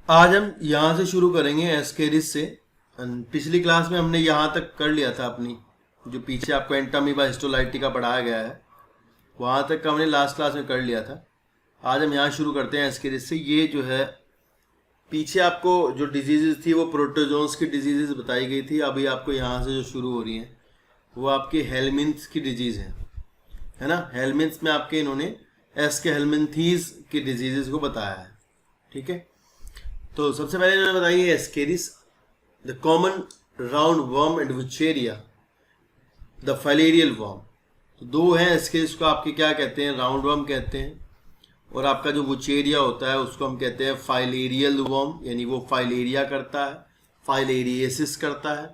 आज हम यहाँ से शुरू करेंगे एस्केरिस से। पिछली क्लास में हमने यहाँ तक कर लिया था अपनी, जो पीछे आपको एंटामीबा हिस्टोलाइटिका पढ़ाया गया है वहाँ तक का हमने लास्ट क्लास में कर लिया था। आज हम यहाँ शुरू करते हैं एस्केरिस से। ये जो है पीछे आपको जो डिजीजेज थी वो प्रोटोजोन्स की डिजीजेज बताई गई थी। अभी आपको यहाँ से जो शुरू हो रही हैं वो आपकी हेलमिंथ की डिजीज़ है ना। हेलमिंथ में आपके इन्होंने एस्के हेलमिंथीज की डिजीजेज को बताया है, ठीक है। तो सबसे पहले इन्होंने बताई है Ascaris, the common round worm and Wuchereria, the filarial worm. तो दो हैं एस्केरिस को आपके क्या कहते हैं, राउंड वर्म कहते हैं, और आपका जो वुचेरिया होता है उसको हम कहते हैं फाइलेरियल वर्म, यानी वो फाइलेरिया करता है, फाइलेरिएसिस करता है।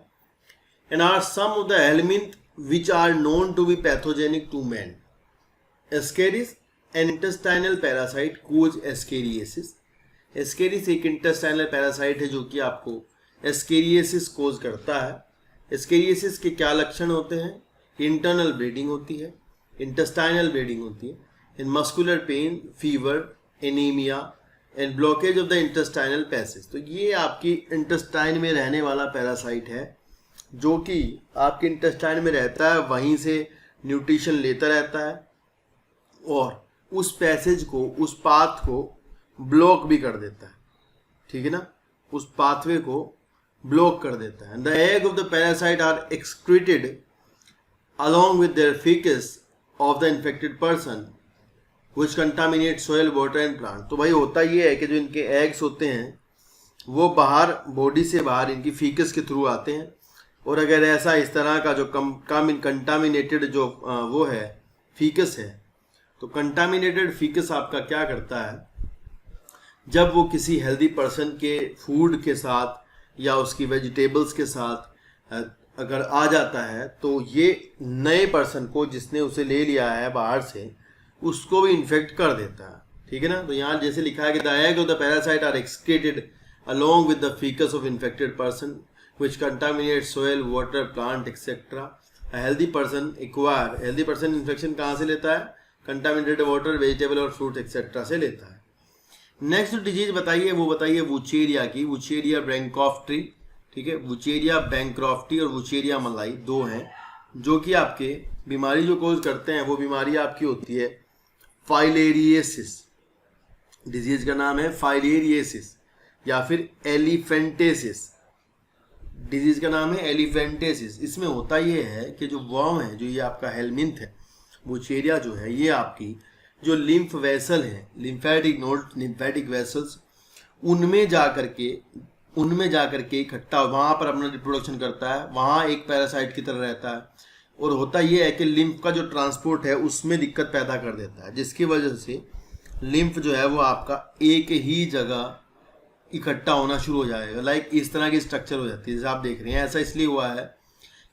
And are some of the helminth which are known to be pathogenic to man. Ascaris an intestinal parasite cause ascariasis. Ascaris एक इंटेस्टाइनल पैरासाइट है जो कि आपको एस्केरिएसिस कोज करता है। एस्केरिएसिस के क्या लक्षण होते हैं? इंटरनल ब्लीडिंग होती है, इंटेस्टाइनल ब्लीडिंग होती है, इन muscular pain, fever, anaemia and blockage of the intestinal passage. तो ये आपकी इंटेस्टाइन में रहने वाला पैरासाइट है जो कि आपके इंटेस्टाइन में रहता है, वहीं से न्यूट्रिशन लेता रहता है और उस पैसेज को, उस पाथ को ब्लॉक भी कर देता है, ठीक है ना, उस पाथवे को ब्लॉक कर देता है। The egg of the parasite are excreted along with their feces of the infected person which contaminate soil, water and plant। तो भाई होता ये है कि जो इनके एग्स होते हैं वो बाहर, बॉडी से बाहर इनकी फीकस के थ्रू आते हैं, और अगर ऐसा इस तरह का जो कंटामिनेटेड जो वो है फीकस है, तो कंटामिनेटेड फीकस आपका क्या करता है, जब वो किसी हेल्दी पर्सन के फूड के साथ या उसकी वेजिटेबल्स के साथ अगर आ जाता है तो ये नए पर्सन को, जिसने उसे ले लिया है बाहर से, उसको भी इन्फेक्ट कर देता है, ठीक है ना। तो यहाँ जैसे लिखा है कि the egg of the parasite are excreted along with the feces of infected person which contaminate soil, water, plant etc. A healthy person acquire, healthy person infection कहाँ से लेता है? कंटामिनेटेड वाटर, वेजिटेबल और फ्रूट एक्सेट्रा से लेता है। Next disease बताइए, वो बताइए वुचेरिया की, वुचेरिया बैंक्रॉफ्टी, ठीक है। वुचेरिया बैंक्रॉफ्टी और वुचेरिया मलाई दो हैं जो कि आपके बीमारी जो कोज करते हैं, वो बीमारी आपकी होती है फाइलेरिएसिस। डिजीज का नाम है फाइलेरिएसिस या फिर एलिफेंटेसिस। डिजीज का नाम है एलिफेंटेसिस। इसमें होता ये है कि जो वर्म है, जो ये आपका हेलमिंथ है, वुचेरिया जो है, ये आपकी जो लिम्फ वेसल है, लिम्फेटिक नोड, लिम्फेटिक वेसल्स, उनमें जा करके इकट्ठा वहाँ पर अपना रिप्रोडक्शन करता है, वहाँ एक पैरासाइट की तरह रहता है, और होता ये है कि लिम्फ का जो ट्रांसपोर्ट है उसमें दिक्कत पैदा कर देता है, जिसकी वजह से लिम्फ जो है वो आपका एक ही जगह इकट्ठा होना शुरू हो जाएगा। लाइक इस तरह की स्ट्रक्चर हो जाती है जैसे आप देख रहे हैं। ऐसा इसलिए हुआ है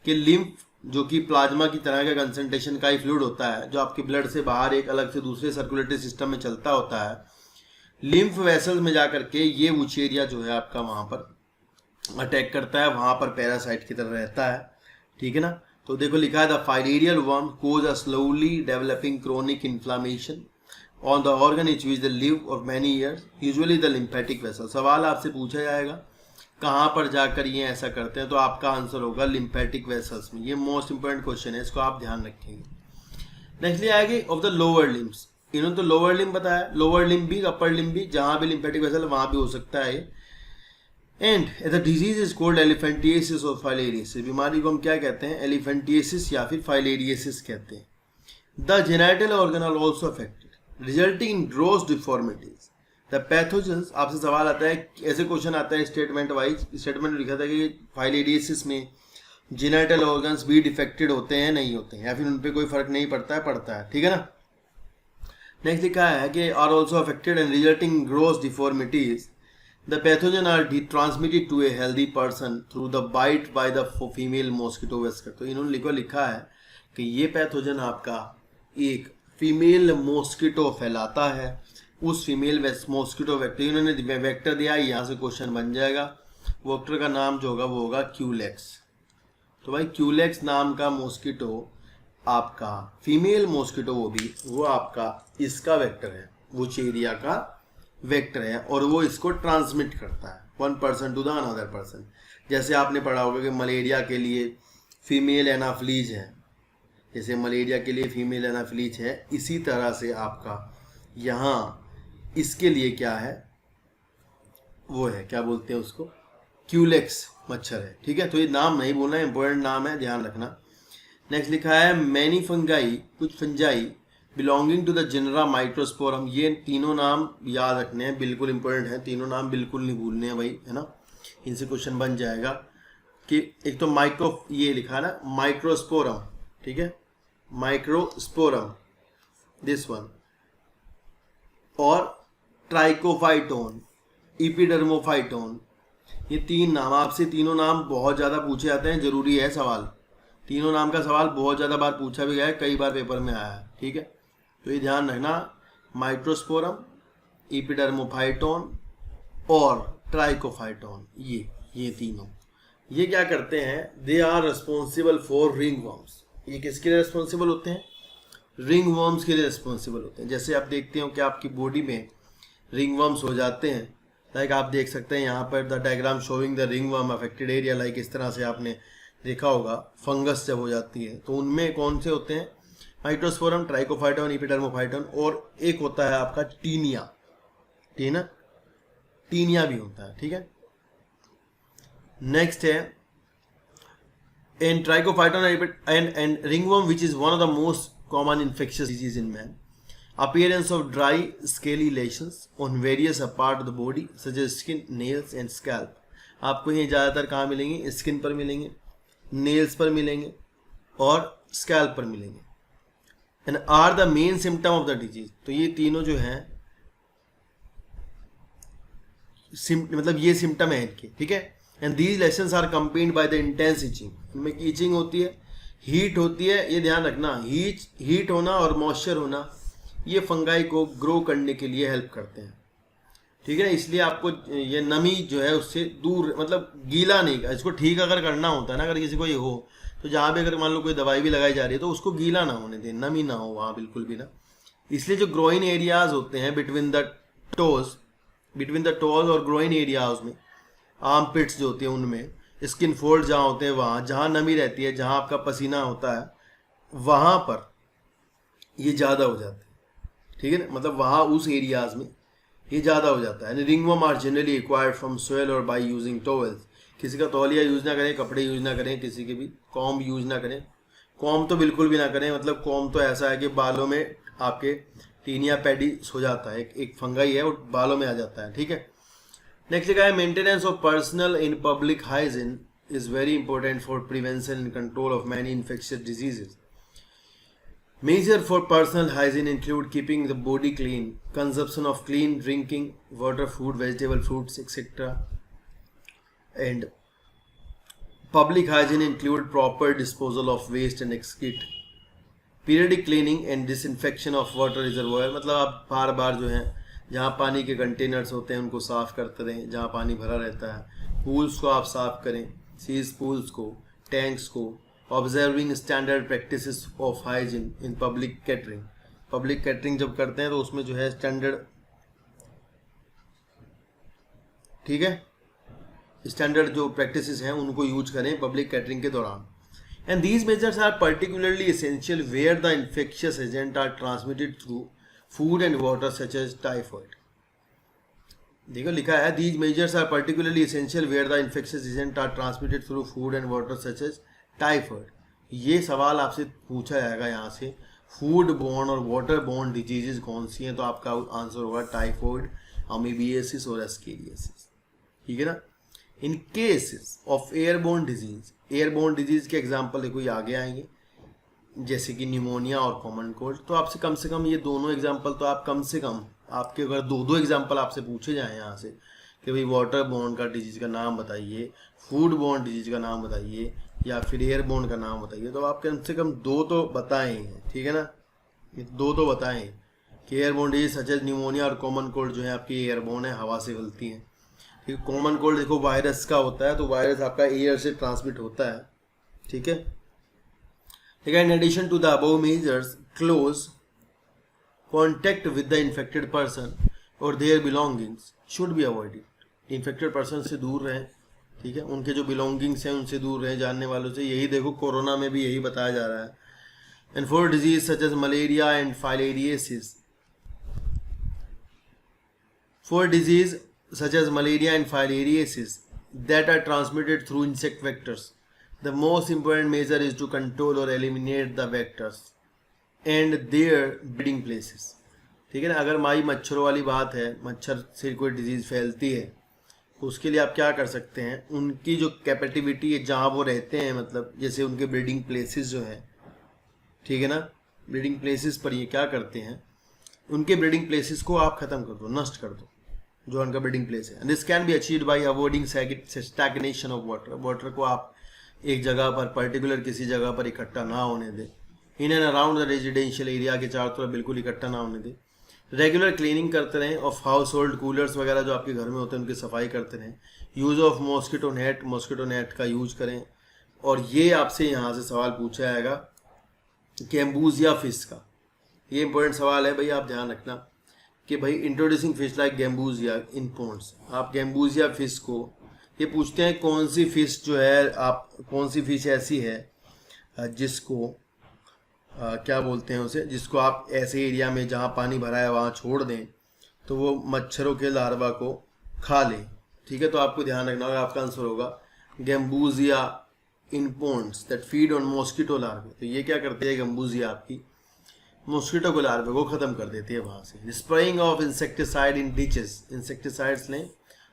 कि लिम्फ जो कि प्लाज्मा की तरह का कंसंट्रेशन का ही फ्लूइड होता है, जो आपके ब्लड से बाहर एक अलग से दूसरे सर्कुलेटरी सिस्टम में चलता होता है, लिम्फ वेसल्स में जाकर के ये वुचेरिया जो है आपका वहाँ पर अटैक करता है, वहाँ पर पैरासाइट की तरह रहता है, ठीक है ना। तो देखो लिखा है the filarial worm cause a slowly developing chronic inflammation on the organ each which the live of many years, usually the lymphatic vessel. सवाल आपसे पूछा जाएगा कहाँ पर जाकर ये ऐसा करते हैं, तो आपका आंसर होगा लिम्फेटिक वेसल्स में। ये मोस्ट इंपॉर्टेंट क्वेश्चन है, इसको आप ध्यान रखेंगे। नेक्स्ट आएगी ऑफ द लोअर लिम्स। इन्होंने तो लोअर लिम्ब बताया, लोअर लिम्ब भी, अपर लिम्ब भी, जहाँ भी लिम्फेटिक वेसल वहाँ भी हो सकता है। And the disease is called एलिफेंटिएसिस और फाइलेरिएसिस। बीमारी को हम क्या कहते हैं? एलिफेंटिएसिस या फिर फाइलेरिएसिस कहते हैं। The genital organ are also affected resulting in gross deformities. The pathogens, आपसे सवाल आता है, ऐसे क्वेश्चन आता है स्टेटमेंट वाइज। स्टेटमेंट में लिखा था कि फाइलेरिएसिस में जेनाइटल ऑर्गन्स भी डिफेक्टेड होते हैं, नहीं होते हैं, या फिर उन पर कोई फर्क नहीं पड़ता है, पड़ता है, ठीक है ना। नेक्स्ट लिखा है कि are also affected and resulting in gross deformities. The pathogen are transmitted to a healthy person through the bite by the female mosquito वेस्कर। तो इन्होंने लिखा है कि ये पैथोजन आपका एक फीमेल मॉस्किटो फैलाता है, उस फीमेल मॉस्किटो वेक्टर, इन्होंने वेक्टर दिया है, यहाँ से क्वेश्चन बन जाएगा। वेक्टर का नाम जो होगा वो होगा क्यूलेक्स। तो भाई क्यूलेक्स नाम का मॉस्किटो आपका फीमेल मॉस्किटो, वो आपका इसका वेक्टर है, वुचेरिया का वेक्टर है और वो इसको ट्रांसमिट करता है one person to the another person. जैसे आपने पढ़ा होगा कि मलेरिया के लिए फीमेल एनाफ्लीज है, जैसे मलेरिया के लिए फीमेल एनाफ्लीज है, इसी तरह से आपका यहाँ इसके लिए क्या है, वो है क्या बोलते हैं उसको, क्यूलेक्स मच्छर है। ठीक है, तो ये नाम नहीं बोलना, इंपॉर्टेंट नाम है, ध्यान रखना। नेक्स्ट लिखा है मैनी फंगाई, कुछ fungi belonging to the genera Microsporum. ये तीनों नाम याद रखने हैं, बिल्कुल इंपॉर्टेंट है, तीनों नाम बिल्कुल नहीं भूलने हैं भाई, है ना, इनसे क्वेश्चन बन जाएगा कि एक तो माइक्रो, ये लिखा है ना माइक्रोस्पोरम, ठीक है, माइक्रोस्पोरम दिस वन, और ट्राइकोफाइटोन, इपिडर्मोफाइटोन, ये तीन नाम आपसे, तीनों नाम बहुत ज़्यादा पूछे जाते हैं, जरूरी है सवाल, तीनों नाम का सवाल बहुत ज़्यादा बार पूछा भी गया है, कई बार पेपर में आया है। ठीक है, तो ये ध्यान रखना, माइक्रोस्पोरम, इपिडर्मोफाइटोन और ट्राइकोफाइटोन, ये तीनों, ये क्या करते हैं, they are responsible for ringworms. ये किसके लिए रिस्पॉन्सिबल होते हैं, रिंग वर्म्स के लिए रिस्पॉन्सिबल होते हैं। जैसे आप देखते हो कि आपकी बॉडी में रिंग वर्म्स हो जाते हैं, लाइक आप देख सकते हैं यहाँ पर the diagram showing the ring worm affected area, like इस तरह से आपने देखा होगा, फंगस जब हो जाती है तो उनमें कौन से होते हैं, माइक्रोस्पोरम, ट्राइकोफाइटोन, इपिडर्मोफाइटोन, और एक होता है आपका टीनिया, टीनिया भी होता है। ठीक है, नेक्स्ट है in trichophyton and ringworm which is one of the most common infectious disease in man, appearance of dry scaly lesions on various part of the body such as skin, nails and scalp। आपको ये ज़्यादातर कहाँ मिलेंगे, skin पर मिलेंगे, nails पर मिलेंगे और स्कैल्प पर मिलेंगे, and are the main symptom of the disease. तो ये तीनों जो हैं मतलब ये सिम्टम है इनके। ठीक है, and these lesions are accompanied by the intense itching, इनमें ईचिंग होती है, हीट होती है, ये ध्यान रखना, हीट होना और मॉइस्चर होना ये फंगाई को ग्रो करने के लिए हेल्प करते हैं। ठीक है, इसलिए आपको ये नमी जो है उससे दूर, मतलब गीला नहीं, इसको ठीक अगर करना होता है ना, अगर किसी को ये हो तो जहाँ भी अगर मान लो कोई दवाई भी लगाई जा रही है तो उसको गीला ना होने दें, नमी ना हो वहाँ बिल्कुल भी ना। इसलिए जो ग्रोइन एरियाज होते हैं बिटवीन द टोज और ग्रोइन एरियाज में, आर्म पिट्स जो होते हैं उनमें, स्किन फोल्ड जहाँ होते हैं, वहाँ जहाँ नमी रहती है, जहाँ आपका पसीना होता है, वहाँ पर ये ज़्यादा हो जाता है। ठीक है ना, मतलब वहाँ उस एरियाज में ये ज़्यादा हो जाता है। Ringworm are generally acquired from soil और बाय यूजिंग टॉवेल्स। किसी का तौलिया यूज़ ना करें, कपड़े यूज़ ना करें, किसी के भी कॉम्ब यूज़ ना करें, कॉम्ब तो बिल्कुल भी ना करें, मतलब कॉम्ब तो ऐसा है कि बालों में आपके टीनिया पैडीज हो जाता है, एक फंगाई है और बालों में आ जाता है। ठीक है, नेक्स्ट लिखा है maintenance of personal in public hygiene is very important for prevention and control of many infectious diseases. Measure for personal hygiene include keeping the body clean, consumption of clean drinking water, food, vegetable, fruits, etc. And public hygiene include proper disposal of waste and excrete, periodic cleaning and disinfection of water reservoir। मतलब आप बार बार जो है जहाँ पानी के containers होते हैं उनको साफ करते रहें, जहाँ पानी भरा रहता है, पूल्स को आप साफ करें, सीज पूल्स को, टैंक्स को, observing standard practices of hygiene in public catering. Public catering जब करते हैं तो उसमें जो है स्टैंडर्ड, ठीक है, स्टैंडर्ड जो प्रैक्टिसेस हैं उनको यूज करें पब्लिक कैटरिंग के दौरान। And these measures are particularly essential where the infectious agent are transmitted through food and water such as typhoid. देखो लिखा है these measures are particularly essential where the infectious agent are transmitted through food and water such as typhoid. ये सवाल आपसे पूछा जाएगा यहाँ से, फूड बोर्न और वाटर बोर्न डिजीजेज कौन सी हैं, तो आपका आंसर होगा टाइफॉइड, अमीबियासिस और एस्केरियासिस। ठीक है ना। इन केसेस ऑफ एयरबोर्न डिजीज के एग्जांपल देखो ये आगे आएंगे, जैसे कि न्यूमोनिया और कॉमन कोल्ड। तो आपसे कम ये दोनों एग्जांपल तो आप कम से कम आपके अगर दो एग्जांपल आपसे पूछे जाएं यहाँ से कि भाई वाटर बोर्न का डिजीज का नाम बताइए, फूड बोर्न डिजीज का नाम बताइए, या फिर एयरबोर्न का नाम बताइए, तो आप कम से कम दो तो बताएं हैं। ठीक है ना, दो तो बताएं कि airborne disease such as pneumonia और कॉमन कोल्ड जो है आपकी एयरबोर्न है, हवा से फैलती हैं। ठीक है, कॉमन कोल्ड देखो वायरस का होता है, तो वायरस आपका एयर से ट्रांसमिट होता है। ठीक है, ठीक है। In addition to the above measures, close contact with the infected person और their belongings should be avoided. Infected person से दूर रहें, ठीक है, उनके जो बिलोंगिंग्स हैं उनसे दूर रहें, जानने वालों से। यही देखो कोरोना में भी यही बताया जा रहा है। And for disease such as malaria and filariasis, for disease such as malaria and filariasis that are transmitted through insect vectors, the most important measure is to control or eliminate the vectors and their breeding places। ठीक है ना, अगर हमारी मच्छरों वाली बात है, मच्छर से कोई डिजीज़ फैलती है तो उसके लिए आप क्या कर सकते हैं, उनकी जो कैपेटिविटी है जहाँ वो रहते हैं, मतलब जैसे उनके ब्रीडिंग प्लेसेस जो है, ठीक है ना, ब्रीडिंग प्लेसेस पर ये क्या करते हैं, उनके ब्रीडिंग प्लेसेस को आप ख़त्म कर दो, नष्ट कर दो, जो उनका ब्रीडिंग प्लेस है। This can be achieved by avoiding stagnation of water. Water को आप एक जगह पर, पर्टिकुलर किसी जगह पर इकट्ठा ना होने दें। In and around the residential area के चारों तरफ बिल्कुल इकट्ठा ना होने दें। रेगुलर क्लीनिंग करते रहें ऑफ हाउस होल्ड कूलर्स वगैरह जो आपके घर में होते हैं उनकी सफाई करते रहें। यूज़ ऑफ मॉस्किटो नेट का यूज करें। और ये आपसे यहाँ से सवाल पूछा जाएगा गैम्बूजिया फिश का। ये इंपॉर्टेंट सवाल है भाई, आप ध्यान रखना कि भाई introducing fish like गैम्बूजिया in Pond's. आप गैम्बूजिया फिश को ये पूछते हैं कौन सी फिश जो है, आप कौन सी फिश ऐसी है जिसको क्या बोलते हैं उसे, जिसको आप ऐसे एरिया में जहाँ पानी भरा है वहाँ छोड़ दें तो वो मच्छरों के लार्वा को खा ले। ठीक है, तो आपको ध्यान रखना होगा, आपका आंसर होगा gambusia in ponds that feed on mosquito larvae. तो ये क्या करते हैं, गैम्बूजिया आपकी मॉस्किटो को लार्वे को ख़त्म कर देती है वहाँ से। Spraying of insecticide in ditches, insecticides लें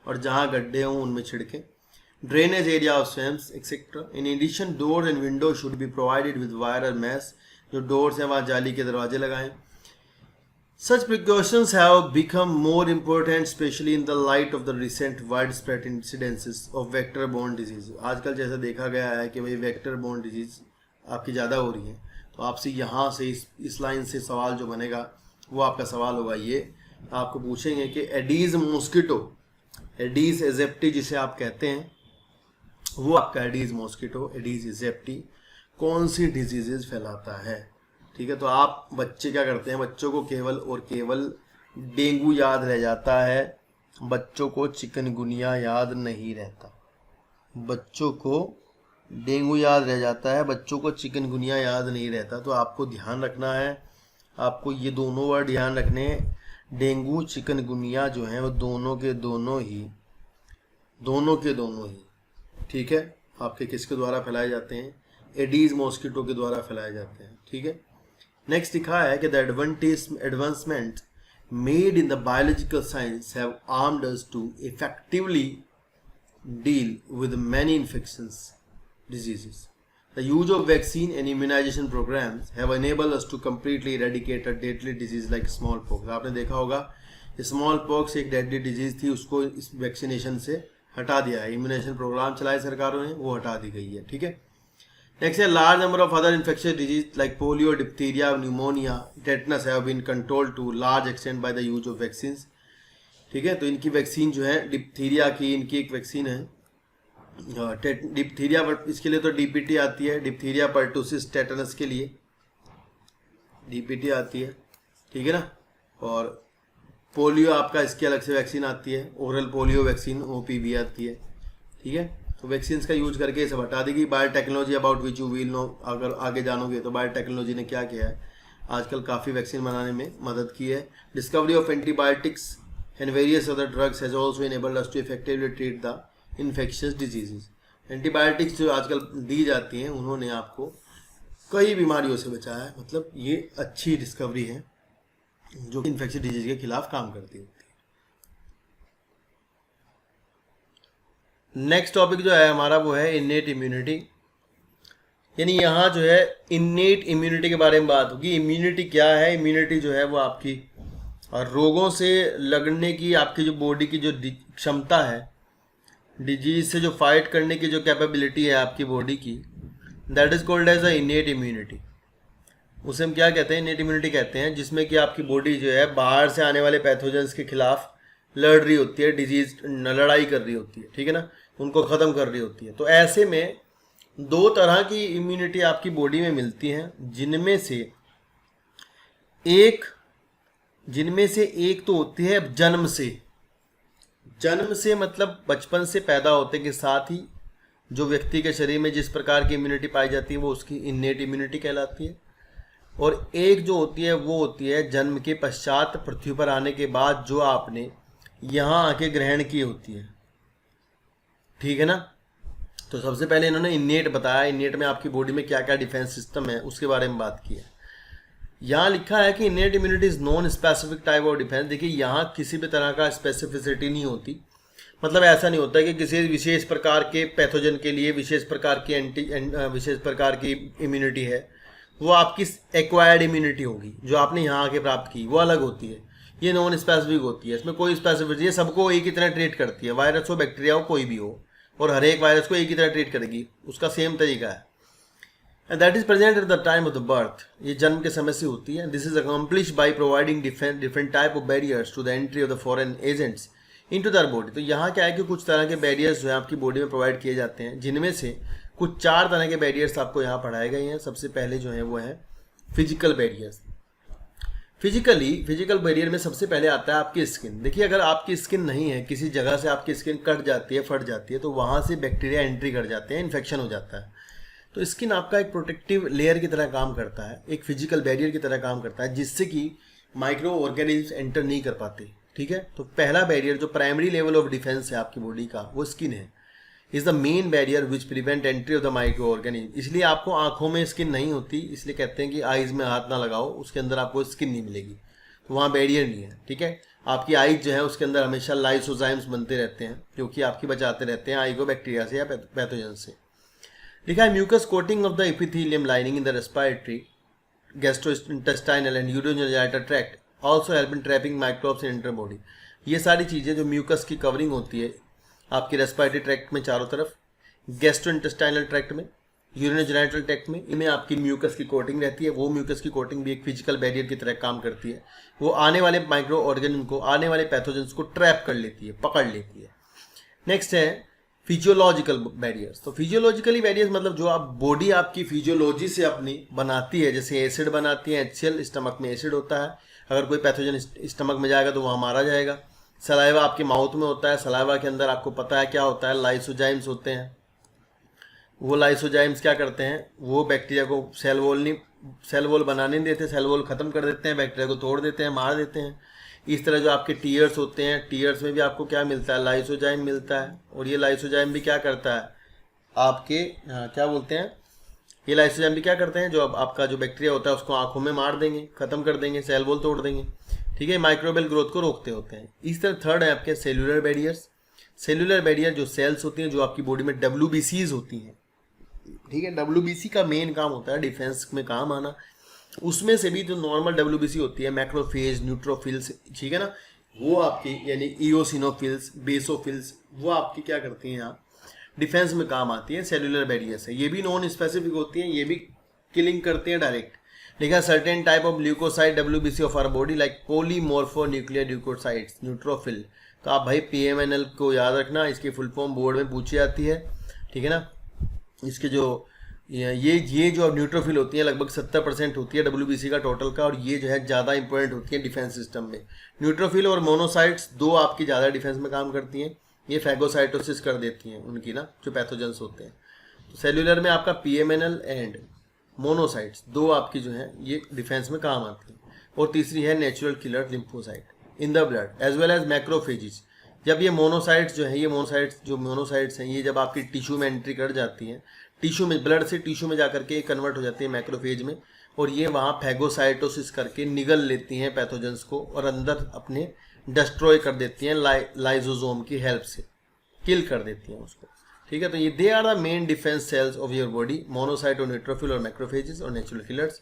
और जहाँ गड्ढे हों उनमें छिड़कें। Drainage area of swamps etcetera. In addition door and window should be provided with wire और मैश। जो डोर्स हैं वहाँ जाली के दरवाजे लगाएं। Such precautions have become more important specially in the light of the recent wide spread incidences of vector borne disease. आजकल जैसा देखा गया है कि भाई वेक्टर बोर्न डिजीज आपकी ज़्यादा हो रही है, तो आपसे यहाँ से इस लाइन से सवाल जो बनेगा वो आपका सवाल होगा। ये आपको पूछेंगे कि एडीज मॉस्किटो, एडीज एजेप्टी जिसे आप कहते हैं, वो आपका एडीज मॉस्किटो, एडीज एजेप्टी कौन सी डिजीजेज फैलाता है। ठीक है, तो आप बच्चे क्या करते हैं, बच्चों को केवल और केवल डेंगू याद रह जाता है, बच्चों को चिकनगुनिया याद नहीं रहता। बच्चों को डेंगू याद रह जाता है, बच्चों को चिकनगुनिया याद नहीं रहता। तो आपको ध्यान रखना है, आपको ये दोनों वर्ड ध्यान रखने हैं। डेंगू चिकनगुनिया जो है वो दोनों के दोनों ही ठीक है, आपके किसके द्वारा फैलाए जाते हैं, एडीज मॉस्किटो के द्वारा फैलाए जाते हैं। ठीक है, नेक्स्ट लिखा है कि the advancement made in the biological science have armed us to effectively deal with many infections diseases. The use of vaccine and immunization programs have enabled us to completely eradicate a deadly disease like smallpox. आपने देखा होगा smallpox एक deadly disease थी, उसको इस vaccination से हटा दिया है। इम्यूनाइजेशन प्रोग्राम चलाए सरकारों ने, वो हटा दी गई है। ठीक है, नेक्स्ट है large number of other infectious disease like polio, diphtheria, pneumonia, tetanus have been controlled to large extent by the use of vaccine. ठीक है, तो इनकी वैक्सीन जो है, डिप्थीरिया की इनकी एक वैक्सीन है, डिप्थीरिया पर इसके लिए तो डीपीटी आती है, डिप्थीरिया पर्टुसिस टेटनस के लिए डीपीटी आती है। ठीक है ना, और पोलियो आपका इसकी अलग से वैक्सीन आती है, ओरल पोलियो वैक्सीन ओपीवी आती है। ठीक है, तो वैक्सीन का यूज करके इसे हटा देगी। Biotechnology about which you will know, अगर आगे जानोगे तो बायोटेक्नोलॉजी ने क्या किया है, आजकल काफ़ी वैक्सीन बनाने में मदद की है। Discovery of antibiotics and various other drugs has also enabled us to effectively treat the infectious diseases. Antibiotics जो आजकल दी जाती हैं उन्होंने आपको कई बीमारियों से बचाया है। मतलब ये अच्छी डिस्कवरी है जो इन्फेक्शियस डिजीज के खिलाफ काम करती होती है। नेक्स्ट टॉपिक जो है हमारा वो है इन्नेट इम्यूनिटी, यानी यहाँ जो है इन्नेट इम्यूनिटी के बारे में बात होगी। इम्यूनिटी क्या है, इम्यूनिटी जो है वो आपकी और रोगों से लड़ने की आपकी जो बॉडी की जो क्षमता है, डिजीज से जो फाइट करने की जो कैपेबिलिटी है आपकी बॉडी की, that is called as a innate immunity. उसे हम क्या कहते हैं, इनेट इम्यूनिटी कहते हैं, जिसमें कि आपकी बॉडी जो है बाहर से आने वाले पैथोजेंस के खिलाफ लड़ रही होती है, डिजीज लड़ाई कर रही होती है। ठीक है ना, उनको ख़त्म कर रही होती है। तो ऐसे में दो तरह की इम्यूनिटी आपकी बॉडी में मिलती हैं, जिनमें से एक जिनमें से एक तो होती है जन्म से। जन्म से मतलब बचपन से पैदा होते के साथ ही जो व्यक्ति के शरीर में जिस प्रकार की इम्यूनिटी पाई जाती है वो उसकी इन्नेट इम्यूनिटी कहलाती है। और एक जो होती है वो होती है जन्म के पश्चात पृथ्वी पर आने के बाद जो आपने यहाँ आके ग्रहण की होती है, ठीक है ना। तो सबसे पहले इन्होंने इन्नेट बताया, इन्नेट में आपकी बॉडी में क्या क्या डिफेंस सिस्टम है उसके बारे में बात की है। यहाँ लिखा है कि innate immunity is non specific type of defence. देखिए यहाँ किसी भी तरह का स्पेसिफिसिटी नहीं होती, मतलब ऐसा नहीं होता कि किसी विशेष प्रकार के पैथोजन के लिए विशेष प्रकार की विशेष प्रकार की इम्यूनिटी है, वो आपकी एक्वायर्ड इम्यूनिटी होगी जो आपने यहाँ आके प्राप्त की, वो अलग होती है। ये नॉन स्पेसिफिक होती है, इसमें कोई स्पेसिफिसिटी, ये सबको एक ही तरह ट्रीट करती है, वायरस हो बैक्टीरिया हो कोई भी हो, और हर एक वायरस को एक ही तरह ट्रीट करेगी, उसका सेम तरीका है। And that is present at the time of the birth, ये जन्म के समय से होती है। This is accomplish by providing different type of barriers to the entry of the foreign agents into their body. तो यहाँ क्या है कि कुछ तरह के बैरियर्स जो है आपकी बॉडी में प्रोवाइड किए जाते हैं, जिनमें से कुछ 4 तरह के बैरियर्स आपको यहाँ पढ़ाए गए हैं। सबसे पहले जो है वो है फिजिकल बैरियर्स। फिजिकल बैरियर में सबसे पहले आता है आपकी स्किन। देखिए अगर आपकी स्किन नहीं है, किसी जगह से आपकी स्किन कट जाती है, फट जाती है, तो वहाँ से बैक्टीरिया एंट्री कर जाते हैं, इन्फेक्शन हो जाता है। तो स्किन आपका एक प्रोटेक्टिव लेयर की तरह काम करता है, एक फिजिकल बैरियर की तरह काम करता है, जिससे कि माइक्रो ऑर्गेनिज्म एंटर नहीं कर पाते, ठीक है। तो पहला बैरियर जो प्राइमरी लेवल ऑफ डिफेंस है आपकी बॉडी का, वो स्किन है, is the main barrier which prevent entry of the micro organism. इसलिए आपको आंखों में स्किन नहीं होती, इसलिए कहते हैं कि आइज में हाथ ना लगाओ, उसके अंदर आपको स्किन नहीं मिलेगी, तो वहाँ बैरियर नहीं है, ठीक है। आपकी आइज जो है उसके अंदर हमेशा लाइसोजाइम्स बनते रहते हैं, जो कि आपकी बचाते रहते हैं आई को बैक्टीरिया से या पैथोजन से। लिखा है mucus coating of the epithelium lining in the respiratory, gastrointestinal and urogenital tract also help in trapping microbes in enter body. ये सारी चीज़ें जो म्यूकस की कवरिंग होती है आपकी रेस्पिरेटरी ट्रैक्ट में चारों तरफ, गैस्ट्रोइंटेस्टाइनल ट्रैक्ट में, यूरोजेनिटल ट्रैक्ट में, इनमें आपकी म्यूकस की कोटिंग रहती है। वो म्यूकस की कोटिंग भी एक फिजिकल बैरियर की तरह काम करती है, वो आने वाले माइक्रो ऑर्गेनिज्म को, आने वाले पैथोजेंस को ट्रैप कर लेती है, पकड़ लेती है। नेक्स्ट है फिजियोलॉजिकल बैरियर्स। तो फिजियोलॉजिकली बैरियर्स मतलब जो आप बॉडी आपकी फिजियोलॉजी से अपनी बनाती है, जैसे एसिड बनाती है, HCl, स्टमक में एसिड होता है, अगर कोई पैथोजन स्टमक में जाएगा तो वहाँ मारा जाएगा। सलाइवा आपके माउथ में होता है, सलाइवा के अंदर आपको पता है क्या होता है, लाइसोजाइम्स होते हैं। वो लाइसोजाइम्स क्या करते हैं, वो बैक्टीरिया को सेल वॉल बनाने नहीं देते, सेल वॉल खत्म कर देते हैं, बैक्टीरिया को तोड़ देते हैं, मार देते हैं। इस तरह जो आपके टीयर्स होते हैं, टीयर्स में भी आपको क्या मिलता है, लाइसोजाइम मिलता है। और ये लाइसोजाइम भी क्या करता है आपके, क्या बोलते हैं, ये लाइसोजाइम भी क्या करते हैं, जो आपका जो बैक्टीरिया होता है उसको आंखों में मार देंगे, खत्म कर देंगे, सेल वॉल तोड़ देंगे, ठीक है, माइक्रोबियल ग्रोथ को रोकते होते हैं। इस तरह थर्ड है आपके सेलुलर बैरियर्स। सेलुलर बैरियर जो सेल्स होती हैं, जो आपकी बॉडी में WBCs होती हैं, ठीक है। WBC का मेन काम होता है डिफेंस में काम आना। उसमें से भी जो नॉर्मल WBC होती है, मैक्रोफेज, न्यूट्रोफिल्स, ठीक है ना, वो आपकी यानी इओसिनोफिल्स, बेसोफिल्स, वो आपकी क्या करती हैं यहाँ डिफेंस में काम आती है। सेलुलर बैरियर्स है, ये भी नॉन स्पेसिफिक होती हैं, ये भी किलिंग करते हैं डायरेक्ट। लिखा certain type of leucocyte WBC of our body like polymorphonuclear leucocytes, neutrophil. तो आप भाई PMNL को याद रखना, इसकी फुल फॉर्म बोर्ड में पूछी जाती है, ठीक है ना। इसके जो ये जो न्यूट्रोफिल होती है लगभग 70% होती है WBC का टोटल का, और ये जो है ज़्यादा इंपॉर्टेंट होती है डिफेंस सिस्टम में। न्यूट्रोफिल और मोनोसाइट्स दो आपकी ज़्यादा डिफेंस में काम करती हैं, ये फैगोसाइटोसिस कर देती हैं उनकी ना, जो पैथोजेंस होते हैं। तो सेलुलर में आपका PMNL एंड मोनोसाइट्स दो आपकी जो है ये डिफेंस में काम आती है। और तीसरी है natural killer lymphocyte in the blood as well as macrophages. जब ये मोनोसाइट्स जो है, ये मोनोसाइट्स हैं, ये जब आपकी टिश्यू में एंट्री कर जाती हैं, टिश्यू में, ब्लड से टिश्यू में जाकर के कन्वर्ट हो जाती है मैक्रोफेज में, और ये वहाँ फैगोसाइटोसिस करके निगल लेती हैं पैथोजेंस को और अंदर अपने डिस्ट्रॉय कर देती हैं, लाइजोसोम की हेल्प से किल कर देती हैं उसको, ठीक है। तो ये they are the main defence cells of your body, monocyte और न्यूट्रोफिल और मैक्रोफेजेस और नेचुरल किलर्स।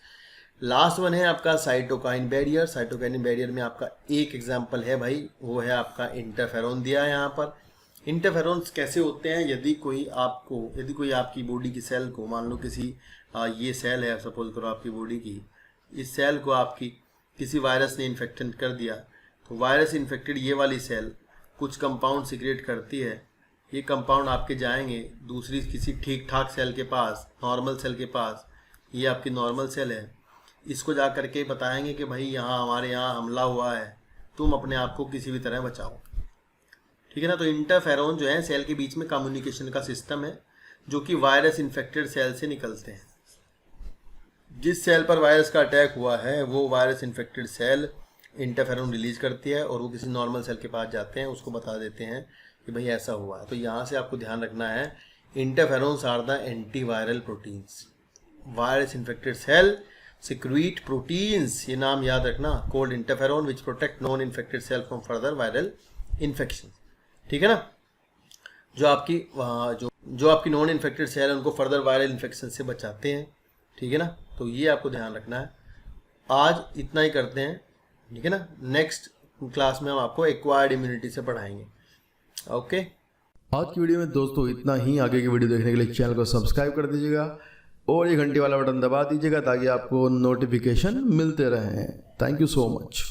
लास्ट वन है आपका साइटोकाइन बैरियर। साइटोकाइन बैरियर में आपका एक एग्जाम्पल है भाई, वो है आपका इंटरफेरॉन दिया है यहाँ पर। इंटरफेरॉन्स कैसे होते हैं, यदि कोई आपकी बॉडी की सेल को, मान लो किसी ये सेल है सपोज करो आपकी बॉडी की, इस सेल को आपकी किसी वायरस ने इन्फेक्शन कर दिया, तो वायरस इन्फेक्टेड ये वाली सेल कुछ कंपाउंड सिक्रेट करती है, ये कंपाउंड आपके जाएंगे दूसरी किसी ठीक ठाक सेल के पास, नॉर्मल सेल के पास। ये आपकी नॉर्मल सेल है, इसको जा करके बताएंगे कि भाई यहाँ हमारे यहाँ हमला हुआ है, तुम अपने आप को किसी भी तरह बचाओ। ठीक है ना। तो इंटरफेरोन जो है सेल के बीच में कम्युनिकेशन का सिस्टम है जो कि वायरस इन्फेक्टेड सेल से निकलते हैं। जिस सेल पर वायरस का अटैक हुआ है वो virus infected cell interferon release करती है और वो किसी नॉर्मल सेल के पास जाते हैं, उसको बता देते हैं कि भाई ऐसा हुआ है। तो यहाँ से आपको ध्यान रखना है, interferons are the antiviral proteins. Virus infected cell secrete proteins, ये नाम याद रखना, called interferon which protect non infected cell from further viral infection. ठीक है ना। जो आपकी नॉन इन्फेक्टेड सेल है उनको फर्दर वायरल इन्फेक्शन से बचाते हैं। ठीक है ना। तो ये आपको ध्यान रखना है। आज इतना ही करते हैं। ठीक है ना। नेक्स्ट क्लास में हम आपको एक्वायर्ड इम्यूनिटी से पढ़ाएंगे। ओके। आज की वीडियो में दोस्तों इतना ही। आगे की वीडियो देखने के लिए चैनल को सब्सक्राइब कर दीजिएगा और ये घंटी वाला बटन दबा दीजिएगा ताकि आपको नोटिफिकेशन मिलते रहें। Thank you so much.